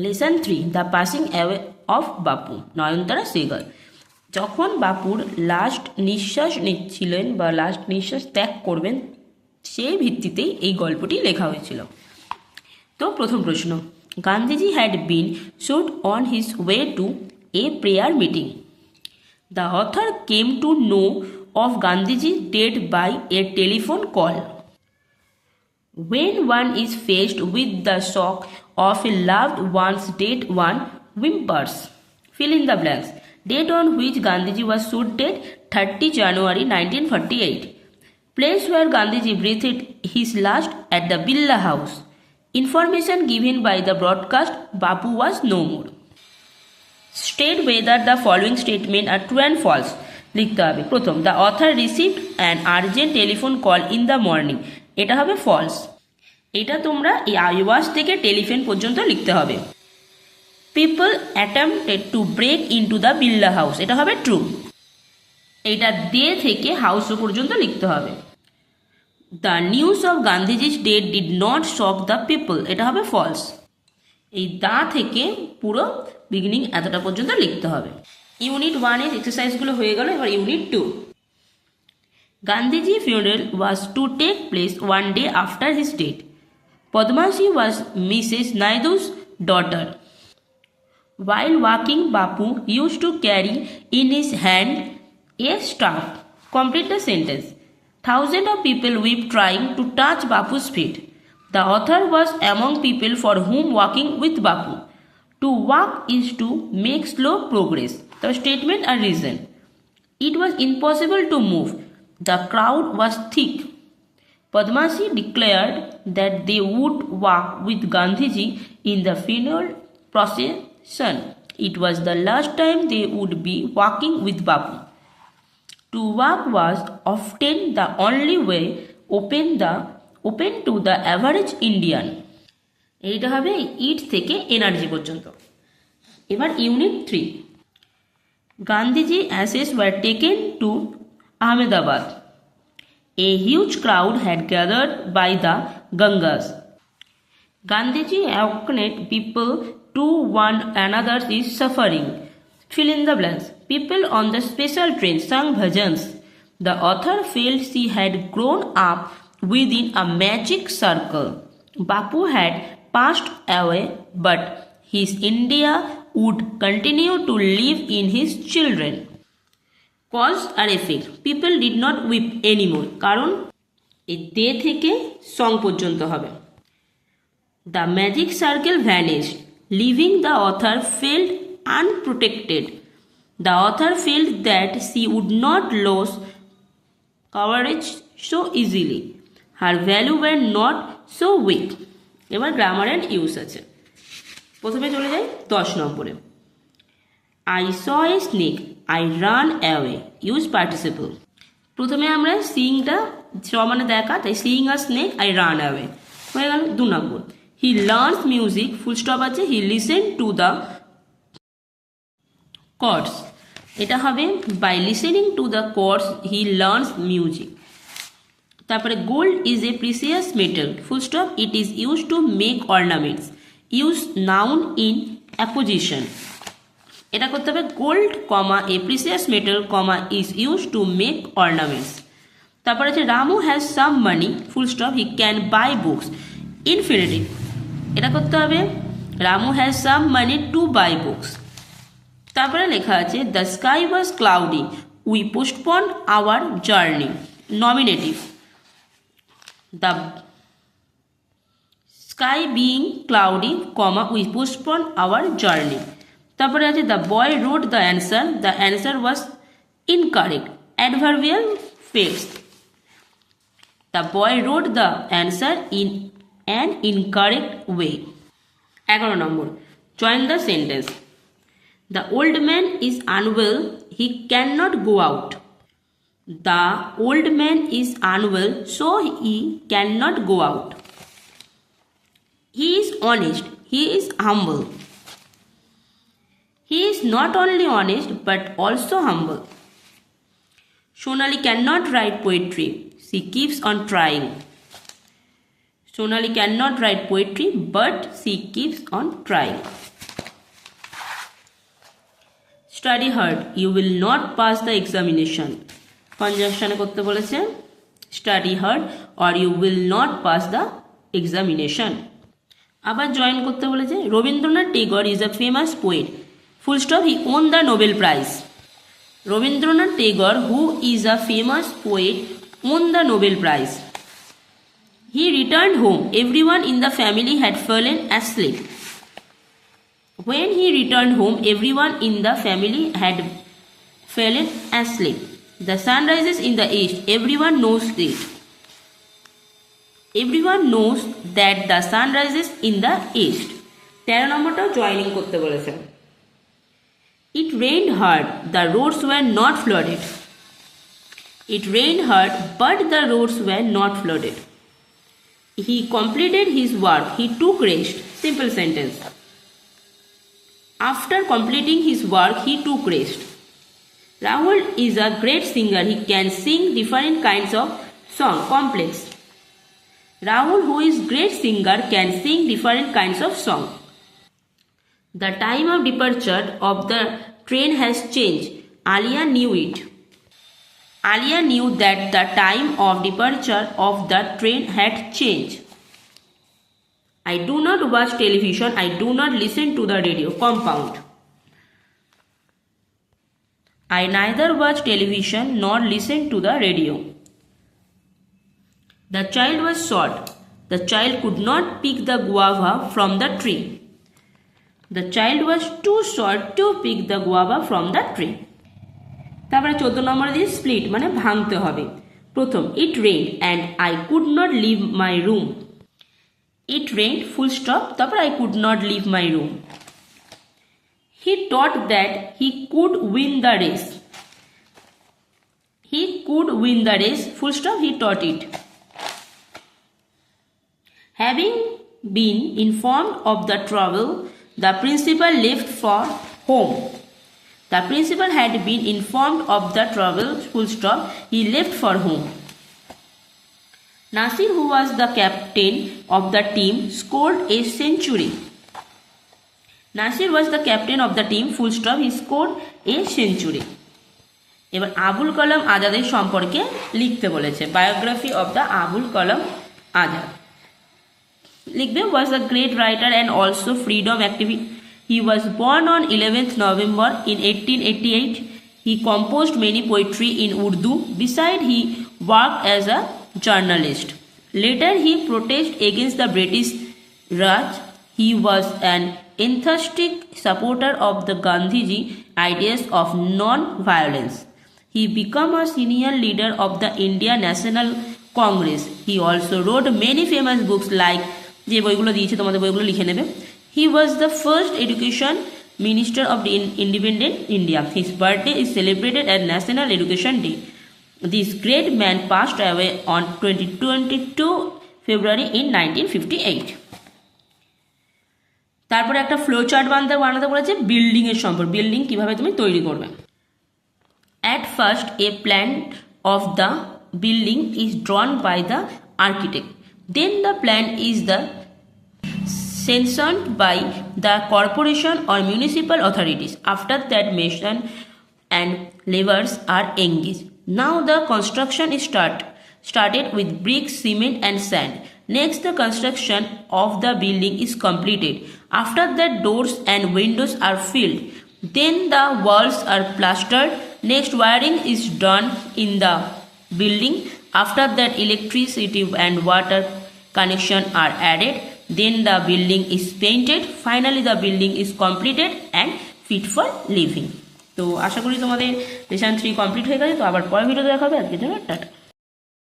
Lesson 3, the passing away of বাপু, নয়নতারা সেহগল। যখন বাপুর last নিঃশ্বাস নিচ্ছিলেন বা লাস্ট নিঃশ্বাস ত্যাগ করবেন, সেই ভিত্তিতেই এই গল্পটি লেখা হয়েছিল। তো প্রথম প্রশ্ন, Gandhiji had been should on his way to a prayer meeting. The author came to know of Gandhiji's death by a telephone call. When one is faced with the shock of a loved one's death, one whimpers. Fill in the blanks. Date on which Gandhiji was shot dead, 30 January 1948. Place where Gandhiji breathed his last, at the Birla House. Information given by the broadcast, Bapu was no more. State whether the following statement are true and false. লিখতে হবে। প্রথম, the author received an urgent telephone call in the morning, এটা হবে false. এটা তোমরা এই I was থেকে telephone পর্যন্ত লিখতে হবে। People attempted to break into the Birla house, এটা হবে ট্রু। এটা দে থেকে হাউস পর্যন্ত লিখতে হবে। The news of Gandhiji's death did not shock the people, এটা হবে ফলস। এই দা থেকে পুরো বিগিনিং এতটা পর্যন্ত লিখতে হবে। ইউনিট 1 এর এক্সারসাইজগুলো হয়ে গেল, এবার unit 2। Gandhiji funeral was to take place one day after his death. Padmashi was Mrs. Naidu's daughter. While walking, Bapu used to carry in his hand a staff. Complete the sentence. Thousands of people wept trying to touch Bapu's feet. The author was among people for whom walking with Bapu. To walk is to make slow progress. The statement and reason. It was impossible to move. The crowd was thick. Padmashi declared that they would walk with Gandhiji in the funeral procession. It was the last time they would be walking with Bapu. To walk was often the only way open to the average Indian. এইটা হবে ইট থেকে energy পর্যন্ত। এবার unit 3। Gandhiji ashes were taken to Ahmedabad. A huge crowd had gathered by the Gangas. Gandhiji awakened people to one another's suffering. Fill in the blanks. People on the special train sang bhajans. The author felt she had grown up within a magic circle. Bapu had passed away, but his India would continue to live in his children. Cause আর effect. People did not weep anymore. কারণ এই দে থেকে song পর্যন্ত হবে। The magic circle vanished, leaving the author felt unprotected. The author felt that she would not lose courage so easily. Her value were not so weak. এবার grammar and use আছে। প্রথমে চলে যাই 10 নম্বরে। I saw a snake, I ran away. Use participle. প্রথমে আমরা সিইংটা মানে দেখা, তাই seeing a snake, I ran away হয়ে গেল। 2 number, he learns music, full stop আছে, he listen to the chords, এটা হবে by listening to the chords he learns music. তারপরে gold is a precious metal, full stop, it is use to make ornaments, use noun in apposition. এটা করতে হবে gold comma a precious metal comma is use to make ornaments. তারপরে আছে Ramu has some money, full stop, he can buy books, infinitive. এটা করতে হবে Ramu has some money to buy books. তারপরে লেখা আছে the sky was cloudy, we postpone hour journey, nominative. The sky being cloudy comma we postpone hour journey. তারপরে আছে the boy wrote the answer was incorrect, adverbial phrase. The boy wrote the answer in an incorrect way. 11 number, join the sentence. The old man is unwell, he can not go out. The old man is unwell, so he can not go out. He is honest, he is humble. He is not only honest but also humble. Sonali cannot write poetry. She keeps on trying. Sonali cannot write poetry, but she keeps on trying. Study hard, you will not pass the examination. Conjunction করতে বলেছে study hard or you will not pass the examination. আবার join করতে বলেছে Rabindranath Tagore is a famous poet. Full stop, he won the Nobel Prize. Rabindranath Tagore, who is a famous poet, won the Nobel Prize. He returned home. Everyone in the family had fallen asleep. When he returned home, everyone in the family had fallen asleep. The sun rises in the east. Everyone knows it. Everyone knows that the sun rises in the east. 13 নম্বরটাও joining করতে বলেছে It rained hard, the roads were not flooded. It rained hard, but the roads were not flooded. He completed his work, he took rest. Simple sentence. After completing his work, he took rest. Rahul is a great singer, he can sing different kinds of song. Complex. Rahul, who is great singer, can sing different kinds of song. The time of departure of the train has changed. Alia knew it. Alia knew that the time of departure of the train had changed. I do not watch television. I do not listen to the radio. Compound. I neither watch television nor listen to the radio. The child was short. The child could not pick the guava from the tree. The child was too short to pick the guava from the tree. তারপরে 14 নম্বর দিয়ে split মানে ভাঙতে হবে প্রথম it rained and I could not leave my room. It rained full stop তারপর I could not leave my room. He thought that he could win the race. He could win the race full stop he thought it. Having been informed of the trouble, the principal left for home. The principal had been informed of the trouble, full stop, he left for home. Nasir, who was the captain of the team, scored a century. Nasir was the captain of the team, full stop, he scored a century. এবার আবুল কালাম আজাদের সম্পর্কে লিখতে বলেছে biography of the Abul Kalam Azad লিখবে was a great writer and also freedom activist. He was born on 11th November in 1888. He composed many poetry in Urdu. Besides, he worked as a journalist. Later, he protested against the British Raj. He was an enthusiastic supporter of the Gandhiji ideas of non-violence. He became a senior leader of the Indian National Congress. He also wrote many famous books like যে বইগুলো দিয়েছে তোমাদের বইগুলো লিখে নেবে He was the first education minister of the independent India. His birthday is celebrated as National Education Day. This great man passed away on 22 February in 1958. তারপরে একটা flow chart বানাতে বলেছে বিল্ডিং এর সম্পর্কে বিল্ডিং কিভাবে তুমি তৈরি করবে At first a plan of the building is drawn by the architect. Then the plan is sanctioned by the corporation or municipal authorities. After that, mason and laborers are engaged. Now the construction is started with bricks, cement and sand. Next, the construction of the building is completed. After that, doors and windows are filled. Then the walls are plastered. Next, wiring is done in the building. After that, electricity and water connection are added. Then the building is painted. Finally, the building is completed and fit for living. তো আশা করি তোমাদের lesson 3 complete হয়ে গেছে তো আবার পরের ভিডিওতে দেখা হবে আজকের জন্য টাটা